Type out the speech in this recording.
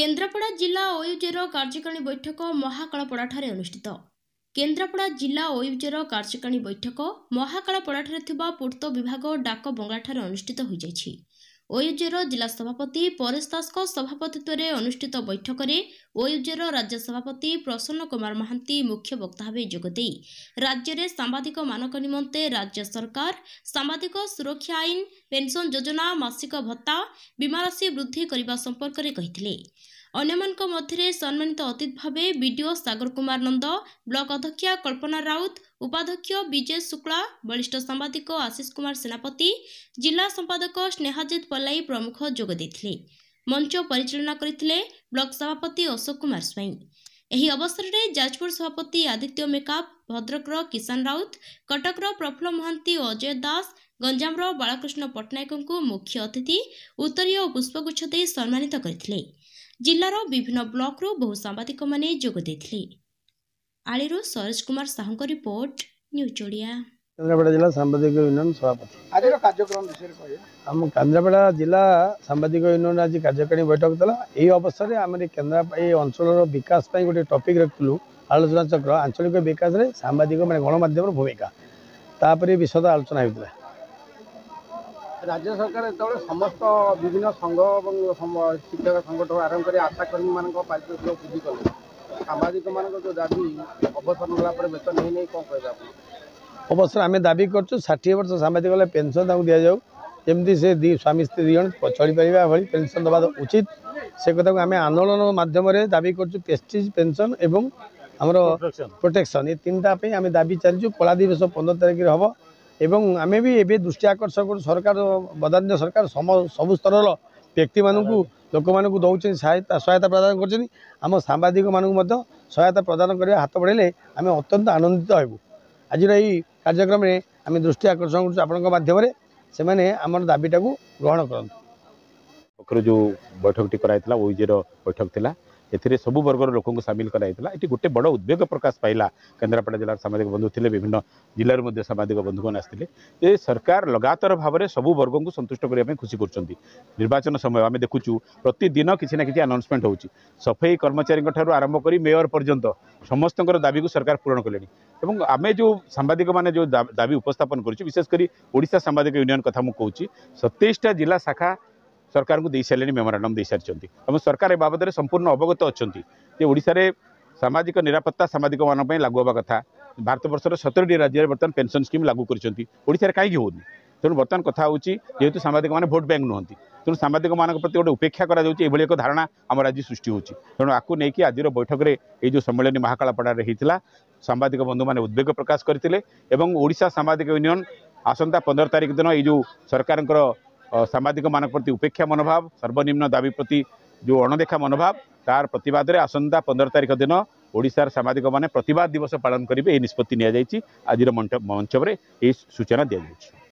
केन्द्रापड़ा जिला ओयूजेर कार्यकारिणी बैठक महाकालपड़ाठारे अनुष्ठित। केन्द्रापड़ा जिला ओयूजेर कार्यकारिणी बैठक महाकालपड़ाठारे थिबा पूर्त विभाग डाक बंगलाठारे अनुष्ठित हो जाइछि। ओयूजेर जिला सभापति परेश दासक सभापतित्व में अनुष्ठित बैठक में ओयूजेर राज्य सभापति प्रसन्न कुमार महांती मुख्य वक्ता भाव जोगदे राज्य में सांबादिक मानक निमंते राज्य सरकार सांबादिक सुरक्षा आईन, पेंशन योजना, मासिक भत्ता, बीमा राशि वृद्धि करने संपर्क में कहिथिले। अन्यमानक मध्य सम्मानित अतिथि भावे बीडीओ सागर कुमार नंद, ब्लॉक अध्यक्षा कल्पना राउत, उपाध्यक्ष विजय शुक्ला, वरिष्ठ सांबादिक आशीष कुमार सेनापति, जिला संपादक स्नेहाजित पल्लाई प्रमुख जोग देथिले। मंच परिचालना करथिले ब्लॉक सभापति अशोक कुमार स्वाई। एही अवसर में जाजपुर सभापति आदित्य मेकाप, भद्रकर किसान राउत, कटकर प्रफुल्ल महांती, अजय दास, गंजामर बालकृष्ण पट्टनायक को मुख्य अतिथि उत्तरीय और पुष्पगुच्छ दे सम्मानित करथिले। जिलार विभिन्न ब्लॉक रो बहु सांबादिक माने जोग देथिले। आळीरो सरोज कुमार साहू को रिपोर्ट, न्यूज ओडिया। केन्द्रापड़ा जिला सांबादिक यूनियन सभापति आज कार्यक्रम विषय आम केन्द्रापड़ा जिला सांबादिक यूनियन आज कार्यकारिणी बैठक था। यही अवसर में आम केन्द्रापड़ा अंचल विकास गोटे टॉपिक रखुलु आलोचना चक्र आंचलिक विकास में सांबादिक माने गणमाध्यम भूमिका तापर विशद आलोचना होता। राज्य सरकार जो समस्त विभिन्न संघ और शिक्षक संगठन आरंभ कर आशाकर्मी मान पारितोषिक वृद्धि कले सांबादिक मान जो दाबी अवसर नाला वेतन नहीं कौन कह अवसर आम दाबी कर 60 वर्ष सांबादिक पेनसन दि जाऊ जमी से स्वामी स्त्री दिजन चली पारा भाई पेनसन दबा उचित से कथा को आम आंदोलन माध्यम दाबी कर प्रेस्टिज पेनसन एवं आमर प्रोटेक्शन ये तीनटा आम दाबी चलू। कला दिवस 15 तारिख हम एवं आम भी ए दृष्टि आकर्षण सरकार बदान्य सरकार सबु स्तर व्यक्ति मानू लोक मानू दौरान सहायता प्रदान कर आम सांबादिक मानू सहायता प्रदान करने हाथ बढ़े आम अत्यंत आनंदित होबू। आज यही कार्यक्रम में आम दृष्टि आकर्षण करमाध्यम से मैंने आम दाबीटा को ग्रहण कर जो बैठक कराइला ओयूजेर बैठक थिला एथिरे सबु वर्गर लोक को सामिल कराइला। ये गोटे बड़ उद्वेग प्रकाश पाइला। केन्द्रापड़ा जिलार सामाजिक बंधु थे विभिन्न जिलार मध्य सामाजिक बंधुगण आसते ये सरकार लगातार भाव में सबू वर्ग को संतुष्ट करने खुशी कर निर्वाचन समय आम देखुचु प्रतिदिन किसी ना कि अनाउंसमेंट हो सफाई कर्मचारी आरंभ कर मेयर पर्यंत समस्त दाबी को सरकार पूरण कले। आम जो सांबादिक माने जो दाबी उपस्थापन कर विशेषकर ओडिशा सांबादिक यूनियन कथा मुझे कहूँ 27टा जिला शाखा सरकार को दे सारे मेमोरांडम दे सारी और सरकार ए बाबद में संपूर्ण अवगत अच्छा ओडिशा रे सामाजिक निरापत्ता सामाजिक मान लागू होगा कथा। भारत वर्षर 17टी राज्य बर्तमान पेंशन स्कीम लागू कर कहीं होनी तेणु बर्तमान कथा हूँ जेहेतु सामाजिक माने भोट बैंक नुहति तेणु सामाजिक मान प्रति गोटे उपेक्षा कर धारणा आम राज्य सृष्टि होती तेणु आपको लेकिन आज बैठक में ये सम्मेलन महाकालपड़ा होता सांबादिक बंधु मैंने उद्वेग प्रकाश करते ओडिशा सांबादिक यूनियन आसंता 15 तारिख दिन ये जो सरकार सांबादिक मान प्रति उपेक्षा मनोभाव सर्वनिम्न दाबी प्रति जो अणदेखा मनोभाव तार प्रतिवाद आसंता 15 तारिख दिन ओडिशार सांबादिक माने प्रतिवाद दिवस पालन करेंगे। ये निष्पत्ति नि आज मंच में सूचना दि जाए।